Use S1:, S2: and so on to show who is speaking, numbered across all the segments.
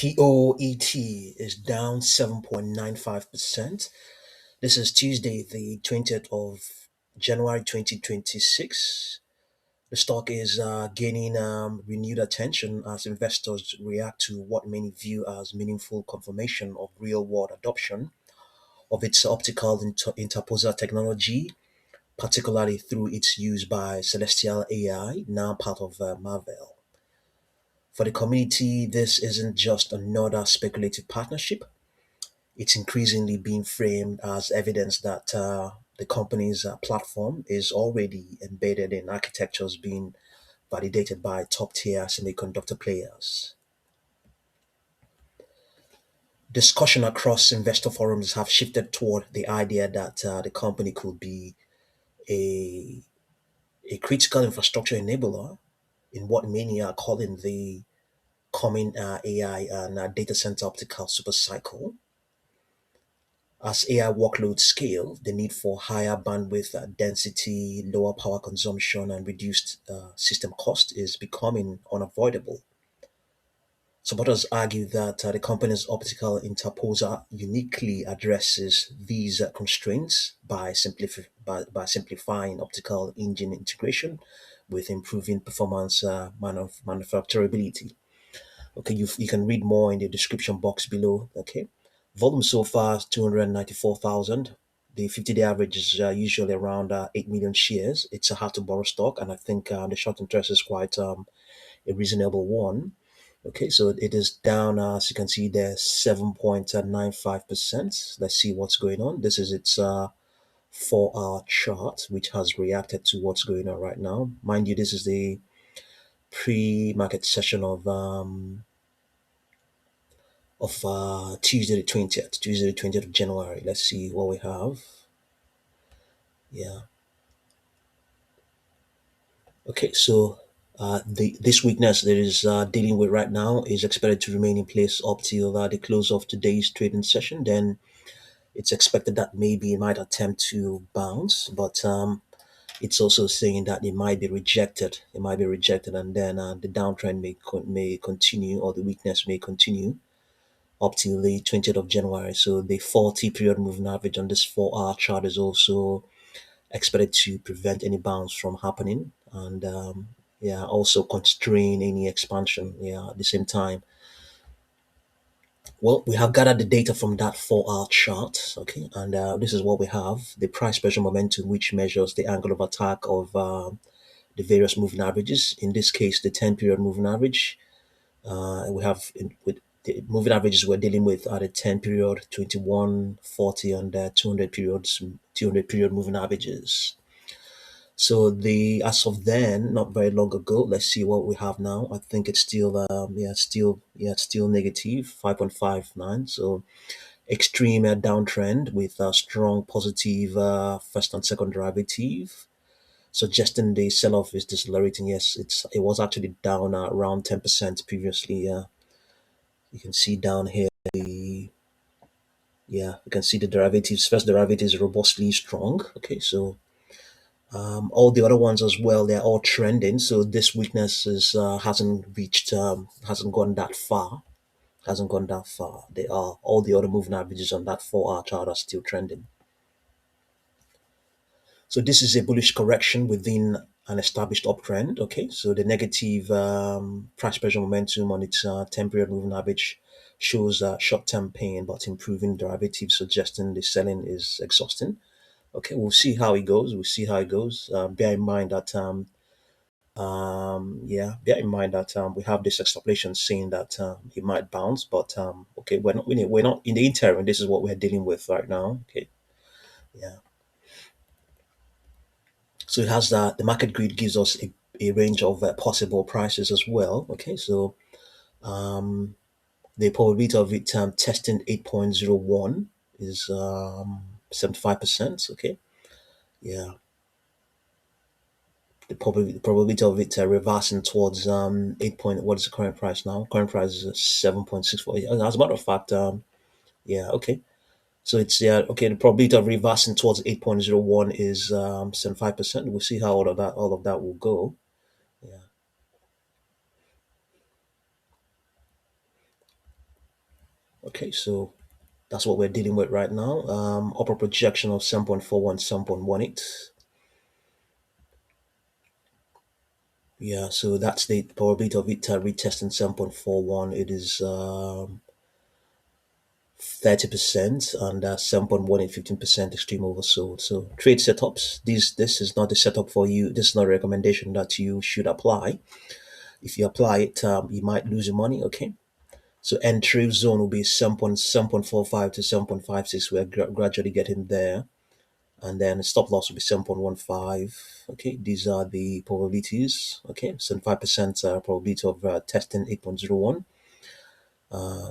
S1: POET is down 7.95%. This is Tuesday, the 20th of January 2026. The stock is gaining renewed attention as investors react to what many view as meaningful confirmation of real world adoption of its optical interposer technology, particularly through its use by Celestial AI, now part of Marvell. For the community, this isn't just another speculative partnership. It's increasingly being framed as evidence that the company's platform is already embedded in architectures being validated by top tier semiconductor players. Discussion across investor forums have shifted toward the idea that the company could be a, a critical infrastructure enabler in what many are calling the coming AI and data center optical supercycle. As AI workloads scale, the need for higher bandwidth density, lower power consumption, and reduced system cost is becoming unavoidable. Supporters argue that the company's optical interposer uniquely addresses these constraints by, by simplifying optical engine integration with improving performance manufacturability. Okay, you can read more in the description box below. Okay, volume so far is 294,000. The 50-day average is usually around 8 million shares. It's a hard to borrow stock, and I think the short interest is quite a reasonable one. Okay, so it is down, as you can see there, 7.95%. Let's see what's going on. This is its 4-hour chart, which has reacted to what's going on right now. Mind you, this is the pre-market session of Tuesday the 20th of January. Let's see what we have. Yeah. Okay, so this weakness that is dealing with right now is expected to remain in place up till the close of today's trading session. Then it's expected that maybe it might attempt to bounce, but it's also saying that it might be rejected. It might be rejected, and then the downtrend may continue, or the weakness may continue up till the 20th of January. So the 40 period moving average on this 4-hour chart is also expected to prevent any bounce from happening, and yeah, also constrain any expansion. Yeah, at the same time. Well, we have gathered the data from that 4-hour chart, okay, and this is what we have: the price pressure momentum, which measures the angle of attack of the various moving averages. In this case, the 10 period moving average. We have with the moving averages we're dealing with are the 10 period, 21, 40, and 200 period moving averages. So the as of then, not very long ago, let's see what we have now. I think it's still it's still negative 5.59. So extreme downtrend with a strong positive first and second derivative, suggesting the sell-off is decelerating. Yes, it was actually down around 10% previously. You can see down here the you can see the derivatives. First derivative is robustly strong. Okay, so all the other ones as well, they're all trending. So this weakness is hasn't gone that far. Hasn't gone that far. They are all the other moving averages on that 4-hour chart are still trending. So this is a bullish correction within an established uptrend. Okay, so the negative price pressure momentum on its 10 period moving average shows short-term pain, but improving derivatives suggesting the selling is exhausting. Okay, we'll see how it goes. We'll see how it goes. Bear in mind that bear in mind that we have this extrapolation saying that it might bounce, but okay, we're not in the interim. This is what we're dealing with right now. Okay, yeah. So it has that the market grid gives us a range of possible prices as well. Okay, so um, the probability of it testing 8.01 is 75%. Okay, yeah. The probability of it reversing towards 8 point, what is the current price now? Current price is 7.64. As a matter of fact, yeah, okay. So it's okay. The probability of reversing towards 8.01 is 75%. We'll see how all of that will go. Yeah. Okay, so that's what we're dealing with right now. Upper projection of 7.41, 7.18. Yeah, so that's the probability of it retesting 7.41. It is 30%, and 7.1 and 15% extreme oversold. So trade setups, this is not a setup for you. This is not a recommendation that you should apply. If you apply it, you might lose your money. Okay. So entry zone will be 7.45 to 7.56. We're gradually getting there. And then stop loss will be 7.15. Okay, these are the probabilities. Okay, 75% probability of testing 8.01.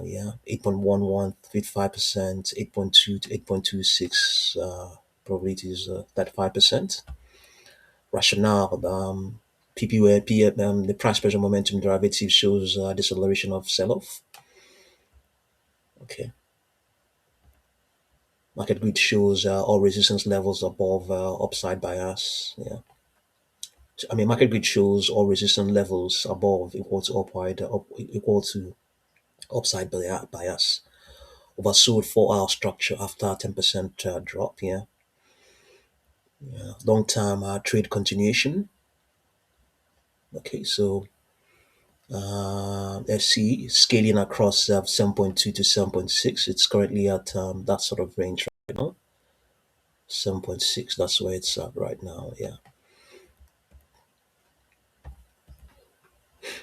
S1: Yeah, 8.11 with 5%, 8.2 to 8.26 probabilities 35%. Rationale, the price pressure momentum derivative shows deceleration of sell-off. Okay, market grid shows all resistance levels above upside bias. Yeah, so, I mean market grid shows all resistance levels above equal to upside bias. Oversold 4 hour structure after 10% drop. Yeah, long term trade continuation. Okay, so let's see, scaling across 7.2 to 7.6. It's currently at that sort of range right now. 7.6, that's where it's at right now. Yeah.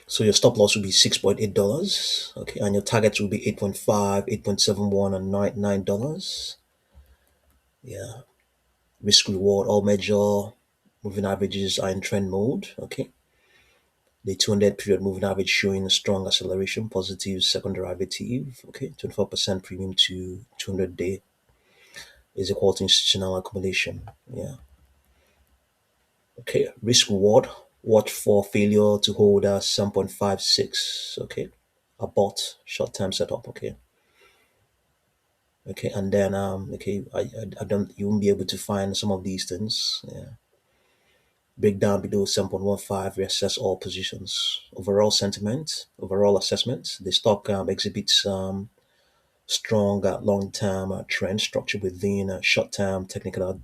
S1: So your stop loss will be $6.8. Okay, and your targets will be 8.5, 8.71, and $9. Yeah. Risk reward, all major moving averages are in trend mode. Okay. The 200 period moving average showing a strong acceleration, positive second derivative. Okay, 24% premium to 200-day is equal to institutional accumulation. Yeah. Okay, risk reward. Watch for failure to hold 7.56. Okay, a bot short term setup. Okay. Okay, and then okay, I don't, you won't be able to find some of these things. Yeah. Breakdown below 7.15, reassess all positions. Overall sentiment, overall assessment. The stock exhibits strong long-term trend structure within short-term technical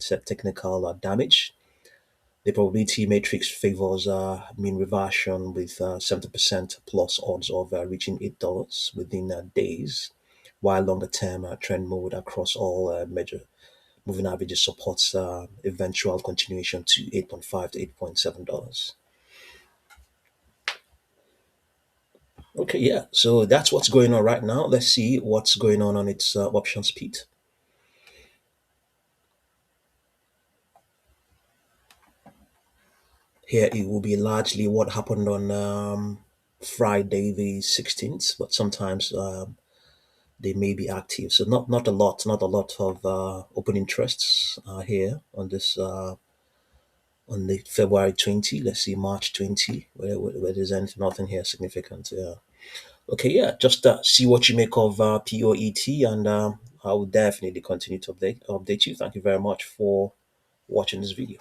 S1: damage. The probability matrix favors mean reversion with 70% plus odds of reaching $8 within days, while longer-term trend mode across all major moving averages supports eventual continuation to 8.5 to $8.7. Okay, yeah. So that's what's going on right now. Let's see what's going on its option speed. Here it will be largely what happened on Friday the 16th, but sometimes they may be active. So not a lot of open interests here on this on the February 20. Let's see March 20, where there's anything nothing here significant. Yeah. Okay, yeah. Just see what you make of POET, and I will definitely continue to update you. Thank you very much for watching this video.